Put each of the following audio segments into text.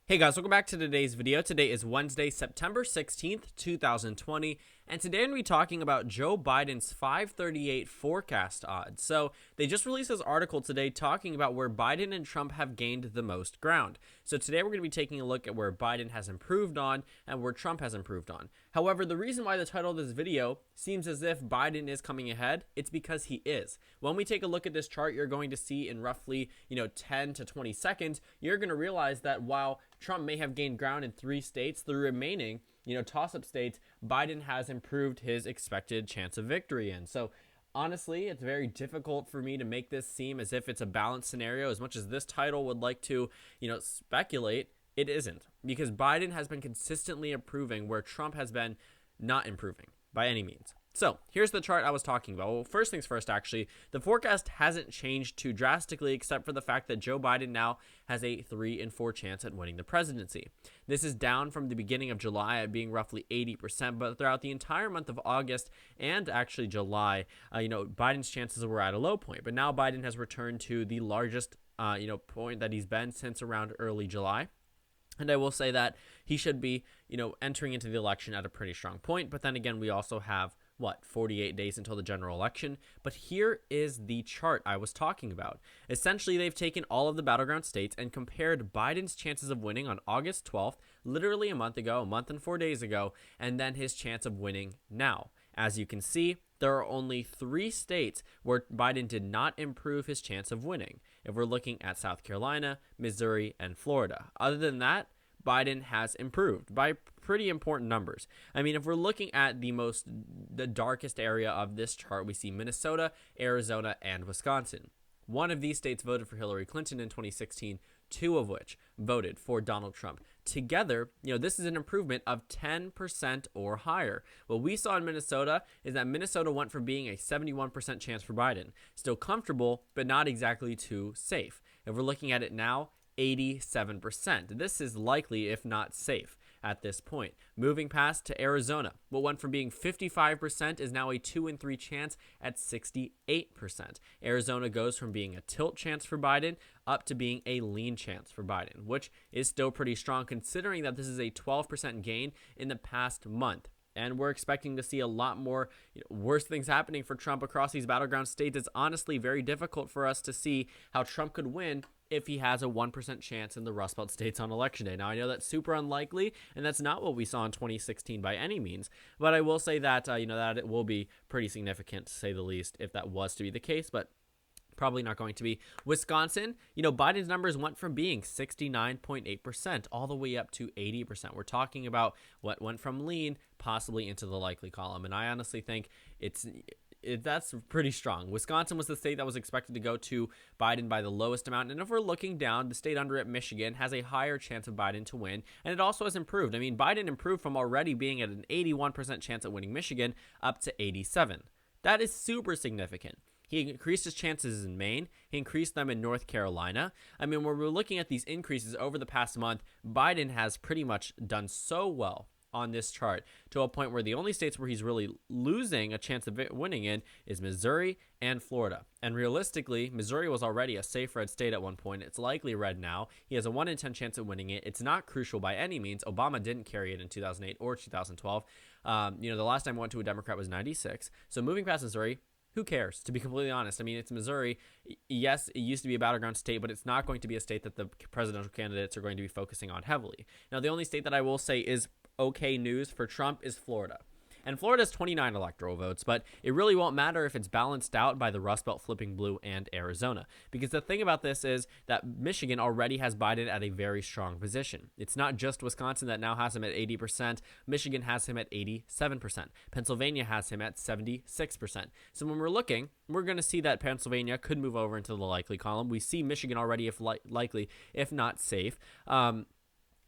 Hey guys, welcome back to today's video. Today is Wednesday, September 16th, 2020, and today I'm going to be talking about Joe Biden's 538 forecast odds. So they just released this article today talking about where Biden and Trump have gained the most ground. So today we're going to be taking a look at where Biden has improved on and where Trump has improved on. However, the reason why the title of this video seems as if Biden is coming ahead, it's because he is. When we take a look at this chart, you're going to see in roughly, 10 to 20 seconds, you're going to realize that while Trump may have gained ground in 3 states, the remaining, toss-up states, Biden has improved his expected chance of victory in. So honestly, it's very difficult for me to make this seem as if it's a balanced scenario. As much as this title would like to, speculate, it isn't, because Biden has been consistently improving where Trump has been not improving by any means. So here's the chart I was talking about. Well, first things first, actually, the forecast hasn't changed too drastically except for the fact that Joe Biden now has a 3 in 4 chance at winning the presidency. This is down from the beginning of July at being roughly 80%, but throughout the entire month of August and actually July, Biden's chances were at a low point. But now Biden has returned to the largest, point that he's been since around early July. And I will say that he should be, entering into the election at a pretty strong point. But then again, we also have 48 days until the general election. But here is the chart I was talking about. Essentially, they've taken all of the battleground states and compared Biden's chances of winning on August 12th, literally a month and 4 days ago, and then his chance of winning now. As you can see, there are only 3 states where Biden did not improve his chance of winning. If we're looking at South Carolina, Missouri, and Florida. Other than that, Biden has improved by pretty important numbers. I mean, if we're looking at the darkest area of this chart, we see Minnesota, Arizona, and Wisconsin. One of these states voted for Hillary Clinton in 2016, 2 of which voted for Donald Trump. Together, this is an improvement of 10% or higher. What we saw in Minnesota is that Minnesota went from being a 71% chance for Biden. Still comfortable, but not exactly too safe. If we're looking at it now, 87%. This is likely, if not safe, at this point. Moving past to Arizona, what went from being 55% is now a 2 in 3 chance at 68%. Arizona goes from being a tilt chance for Biden up to being a lean chance for Biden, which is still pretty strong considering that this is a 12% gain in the past month. And we're expecting to see a lot more worse things happening for Trump across these battleground states. It's honestly very difficult for us to see how Trump could win if he has a 1% chance in the Rust Belt states on election day. Now, I know that's super unlikely, and that's not what we saw in 2016 by any means. But I will say that, that it will be pretty significant, to say the least, if that was to be the case. But probably not going to be. Wisconsin, Biden's numbers went from being 69.8% all the way up to 80%. We're talking about what went from lean possibly into the likely column. And I honestly think that's pretty strong. Wisconsin was the state that was expected to go to Biden by the lowest amount. And if we're looking down, the state under it, Michigan, has a higher chance of Biden to win. And it also has improved. I mean, Biden improved from already being at an 81% chance at winning Michigan up to 87%. That is super significant. He increased his chances in Maine. He increased them in North Carolina. I mean, when we're looking at these increases over the past month, Biden has pretty much done so well on this chart to a point where the only states where he's really losing a chance of winning in is Missouri and Florida. And realistically, Missouri was already a safe red state at one point. It's likely red now. He has a 1 in 10 chance of winning it. It's not crucial by any means. Obama didn't carry it in 2008 or 2012. The last time I went to a Democrat was 96. So moving past Missouri, who cares, to be completely honest? I mean, it's Missouri. Yes, it used to be a battleground state, but it's not going to be a state that the presidential candidates are going to be focusing on heavily. Now, the only state that I will say is okay news for Trump is Florida. And Florida has 29 electoral votes, but it really won't matter if it's balanced out by the Rust Belt flipping blue and Arizona. Because the thing about this is that Michigan already has Biden at a very strong position. It's not just Wisconsin that now has him at 80%. Michigan has him at 87%. Pennsylvania has him at 76%. So when we're looking, we're going to see that Pennsylvania could move over into the likely column. We see Michigan already, if likely, if not safe.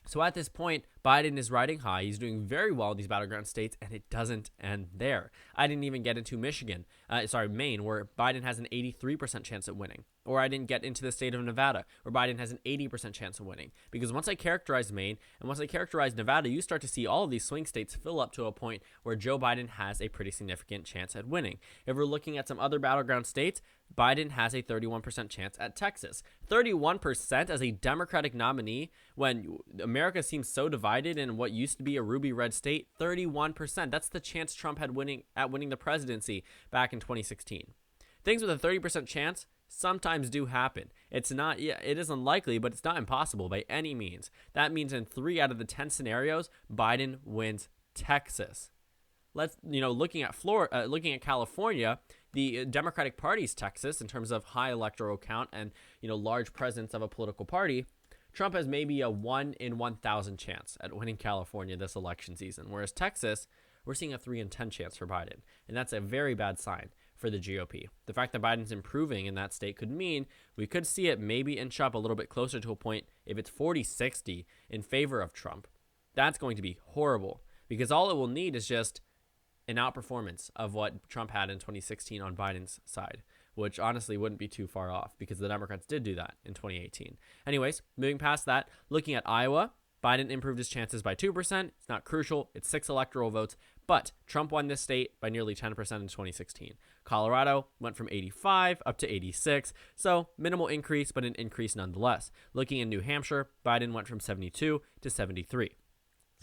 So at this point, Biden is riding high. He's doing very well in these battleground states, and it doesn't end there. I didn't even get into Maine, where Biden has an 83% chance at winning, Or I didn't get into the state of Nevada, where Biden has an 80% chance of winning. Because once I characterize Maine and once I characterize Nevada, you start to see all of these swing states fill up to a point where Joe Biden has a pretty significant chance at winning. If we're looking at some other battleground states, Biden has a 31% chance at Texas. 31% as a Democratic nominee when America seems so divided in what used to be a ruby red state. 31%. That's the chance Trump had winning the presidency back in 2016. Things with a 30% chance sometimes do happen. It is unlikely, but it's not impossible by any means. That means in 3 out of the 10 scenarios, Biden wins Texas. Looking at California, the Democratic Party's Texas in terms of high electoral count and, large presence of a political party, Trump has maybe a 1 in 1,000 chance at winning California this election season. Whereas Texas, we're seeing a 3 in 10 chance for Biden. And that's a very bad sign for the GOP. The fact that Biden's improving in that state could mean we could see it maybe inch up a little bit closer to a point if it's 40-60 in favor of Trump. That's going to be horrible because all it will need is just an outperformance of what Trump had in 2016 on Biden's side, which honestly wouldn't be too far off because the Democrats did do that in 2018. Anyways, moving past that, looking at Iowa, Biden improved his chances by 2%. It's not crucial. It's 6 electoral votes, but Trump won this state by nearly 10% in 2016. Colorado went from 85 up to 86, so minimal increase, but an increase nonetheless. Looking in New Hampshire, Biden went from 72 to 73.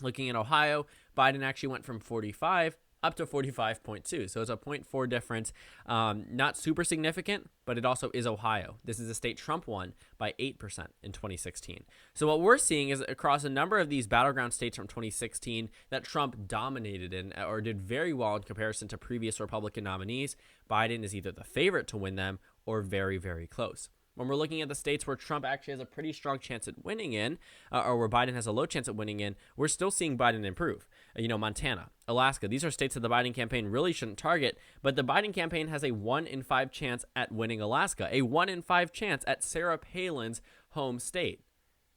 Looking at Ohio, Biden actually went from 45 up to 45.2. So it's a 0.4 difference. Not super significant, but it also is Ohio. This is a state Trump won by 8% in 2016. So what we're seeing is across a number of these battleground states from 2016 that Trump dominated in or did very well in comparison to previous Republican nominees, Biden is either the favorite to win them or very, very close. When we're looking at the states where Trump actually has a pretty strong chance at winning in, or where Biden has a low chance at winning in, we're still seeing Biden improve. Montana, Alaska, these are states that the Biden campaign really shouldn't target, but the Biden campaign has a 1 in 5 chance at winning Alaska, a 1 in 5 chance at Sarah Palin's home state.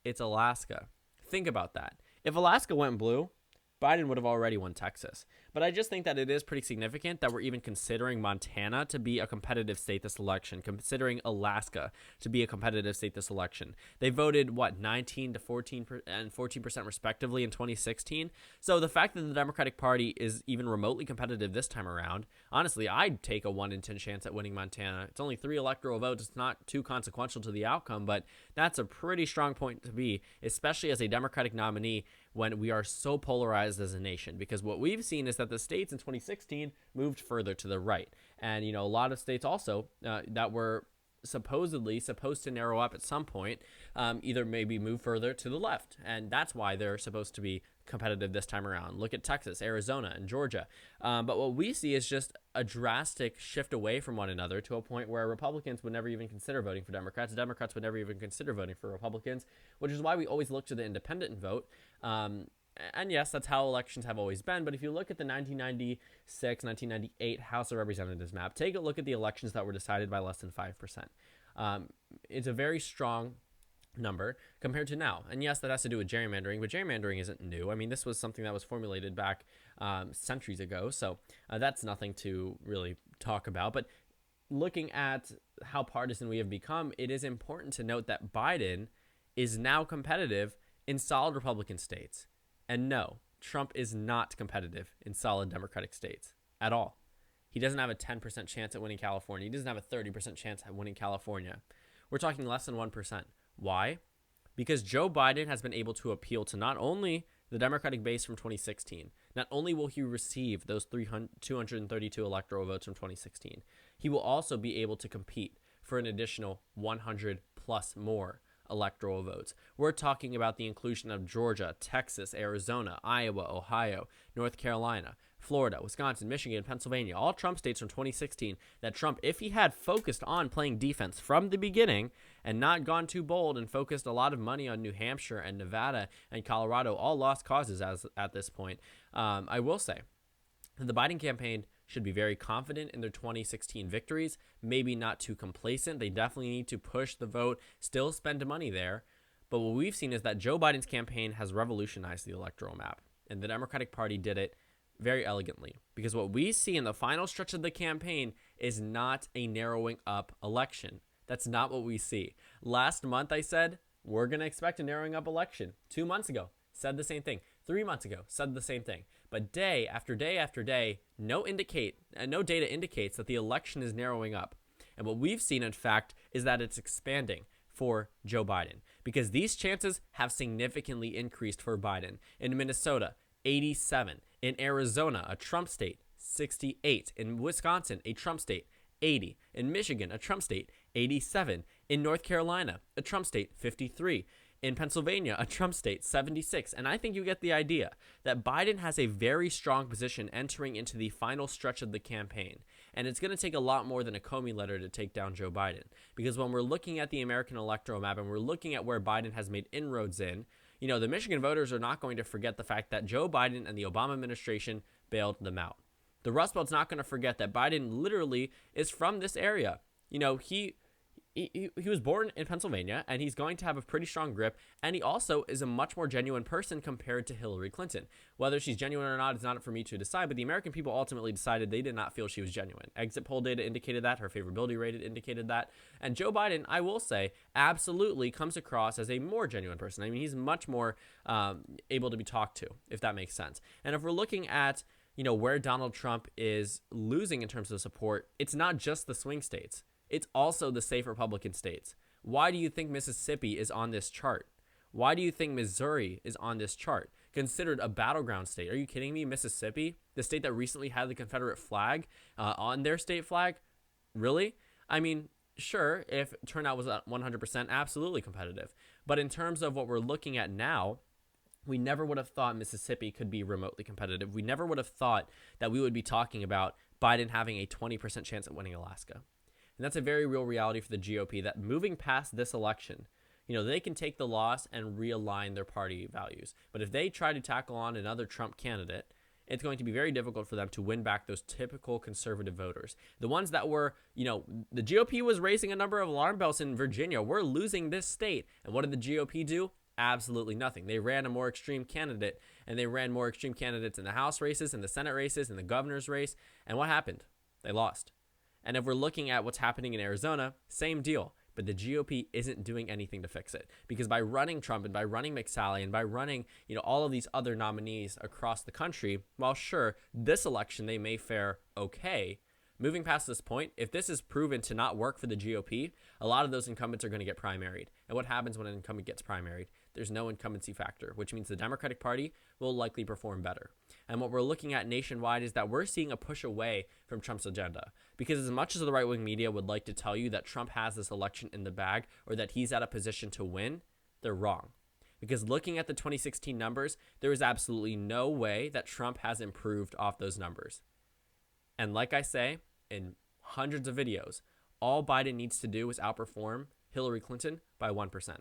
It's Alaska. Think about that. If Alaska went blue, Biden would have already won Texas. But I just think that it is pretty significant that we're even considering Montana to be a competitive state this election, considering Alaska to be a competitive state this election. They voted, 19 to 14 and 14% respectively in 2016. So the fact that the Democratic Party is even remotely competitive this time around, honestly, I'd take a 1 in 10 chance at winning Montana. It's only 3 electoral votes. It's not too consequential to the outcome, but that's a pretty strong point to be, especially as a Democratic nominee when we are so polarized as a nation, because what we've seen is that the states in 2016 moved further to the right. And, a lot of states also that were supposedly supposed to narrow up at some point, either maybe move further to the left. And that's why they're supposed to be competitive this time around. Look at Texas, Arizona, and Georgia. But what we see is just a drastic shift away from one another to a point where Republicans would never even consider voting for Democrats. Democrats would never even consider voting for Republicans, which is why we always look to the independent vote. And yes, that's how elections have always been. But if you look at the 1996, 1998 House of Representatives map, take a look at the elections that were decided by less than 5%. It's a very strong number compared to now. And yes, that has to do with gerrymandering, but gerrymandering isn't new. I mean, this was something that was formulated back centuries ago. So that's nothing to really talk about. But looking at how partisan we have become, it is important to note that Biden is now competitive in solid Republican states. And no, Trump is not competitive in solid Democratic states at all. He doesn't have a 10% chance at winning California. He doesn't have a 30% chance at winning California. We're talking less than 1%. Why? Because Joe Biden has been able to appeal to not only the Democratic base from 2016, not only will he receive those 232 electoral votes from 2016, he will also be able to compete for an additional 100 plus more electoral votes. We're talking about the inclusion of Georgia, Texas, Arizona, Iowa, Ohio, North Carolina, Florida, Wisconsin, Michigan, Pennsylvania, all Trump states from 2016 that Trump, if he had focused on playing defense from the beginning and not gone too bold and focused a lot of money on New Hampshire and Nevada and Colorado, all lost causes at this point, I will say that the Biden campaign should be very confident in their 2016 victories, maybe not too complacent. They definitely need to push the vote, still spend money there. But what we've seen is that Joe Biden's campaign has revolutionized the electoral map, and the Democratic Party did it very elegantly, because what we see in the final stretch of the campaign is not a narrowing up election. That's not what we see. Last month, I said, we're going to expect a narrowing up election. 2 months ago, said the same thing. 3 months ago, said the same thing. But day after day after day, no data indicates that the election is narrowing up. And what we've seen, in fact, is that it's expanding for Joe Biden, because these chances have significantly increased for Biden. In Minnesota, 87. In Arizona, a Trump state, 68. In Wisconsin, a Trump state, 80. In Michigan, a Trump state, 87. In North Carolina, a Trump state, 53. In Pennsylvania, a Trump state, 76. And I think you get the idea that Biden has a very strong position entering into the final stretch of the campaign. And it's going to take a lot more than a Comey letter to take down Joe Biden. Because when we're looking at the American electoral map and we're looking at where Biden has made inroads in, the Michigan voters are not going to forget the fact that Joe Biden and the Obama administration bailed them out. The Rust Belt's not going to forget that Biden literally is from this area. He was born in Pennsylvania, and he's going to have a pretty strong grip, and he also is a much more genuine person compared to Hillary Clinton. Whether she's genuine or not is not for me to decide, but the American people ultimately decided they did not feel she was genuine. Exit poll data indicated that, her favorability rate indicated that, and Joe Biden, I will say, absolutely comes across as a more genuine person. I mean, he's much more able to be talked to, if that makes sense. And if we're looking at where Donald Trump is losing in terms of support, it's not just the swing states. It's also the safe Republican states. Why do you think Mississippi is on this chart? Why do you think Missouri is on this chart? Considered a battleground state. Are you kidding me? Mississippi, the state that recently had the Confederate flag on their state flag? Really? I mean, sure, if turnout was at 100%, absolutely competitive. But in terms of what we're looking at now, we never would have thought Mississippi could be remotely competitive. We never would have thought that we would be talking about Biden having a 20% chance at winning Alaska. And that's a very real reality for the GOP, that moving past this election, they can take the loss and realign their party values. But if they try to tackle on another Trump candidate, it's going to be very difficult for them to win back those typical conservative voters. The ones that were, the GOP was raising a number of alarm bells in Virginia. We're losing this state. And what did the GOP do? Absolutely nothing. They ran a more extreme candidate, and they ran more extreme candidates in the House races, in the Senate races, in the governor's race. And what happened? They lost. And if we're looking at what's happening in Arizona, same deal. But the GOP isn't doing anything to fix it. Because by running Trump and by running McSally and by running, all of these other nominees across the country, while sure, this election they may fare okay, moving past this point, if this is proven to not work for the GOP, a lot of those incumbents are going to get primaried. And what happens when an incumbent gets primaried? There's no incumbency factor, which means the Democratic Party will likely perform better. And what we're looking at nationwide is that we're seeing a push away from Trump's agenda. Because as much as the right-wing media would like to tell you that Trump has this election in the bag or that he's at a position to win, they're wrong. Because looking at the 2016 numbers, there is absolutely no way that Trump has improved off those numbers. And like I say, in hundreds of videos, all Biden needs to do is outperform Hillary Clinton by 1%.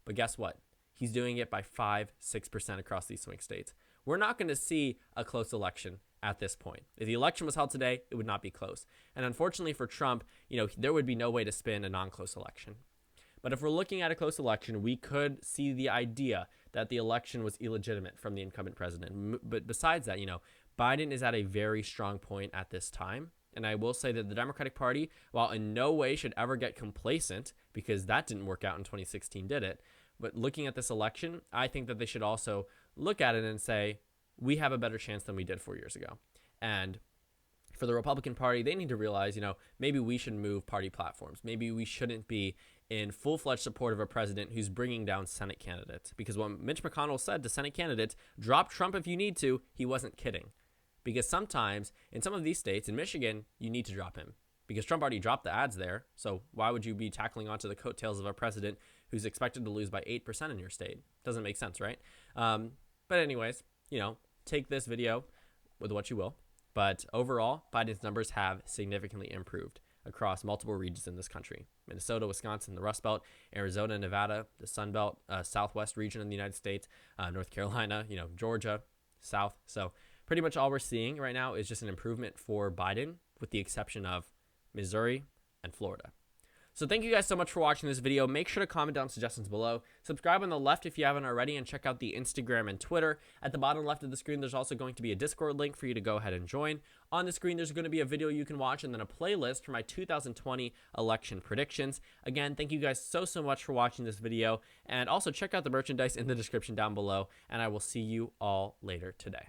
But guess what? He's doing it by 5-6% across these swing states. We're not going to see a close election at this point. If the election was held today, it would not be close. And unfortunately for Trump, there would be no way to spin a non-close election. But if we're looking at a close election, we could see the idea that the election was illegitimate from the incumbent president. But besides that, Biden is at a very strong point at this time. And I will say that the Democratic Party, while in no way should ever get complacent, because that didn't work out in 2016, did it? But looking at this election, I think that they should also look at it and say, we have a better chance than we did 4 years ago. And for the Republican Party, they need to realize, maybe we should move party platforms. Maybe we shouldn't be in full-fledged support of a president who's bringing down Senate candidates. Because when Mitch McConnell said to Senate candidates, drop Trump if you need to, he wasn't kidding. Because sometimes in some of these states, in Michigan, you need to drop him. Because Trump already dropped the ads there. So why would you be tackling onto the coattails of a president who's expected to lose by 8% in your state? Doesn't make sense, right? But anyways, take this video with what you will. But overall, Biden's numbers have significantly improved across multiple regions in this country. Minnesota, Wisconsin, the Rust Belt, Arizona, Nevada, the Sun Belt, Southwest region in the United States, North Carolina, Georgia, South. So pretty much all we're seeing right now is just an improvement for Biden with the exception of Missouri and Florida. So thank you guys so much for watching this video. Make sure to comment down suggestions below. Subscribe on the left if you haven't already, and check out the Instagram and Twitter. At the bottom left of the screen, there's also going to be a Discord link for you to go ahead and join. On the screen, there's going to be a video you can watch and then a playlist for my 2020 election predictions. Again, thank you guys so much for watching this video, and also check out the merchandise in the description down below, and I will see you all later today.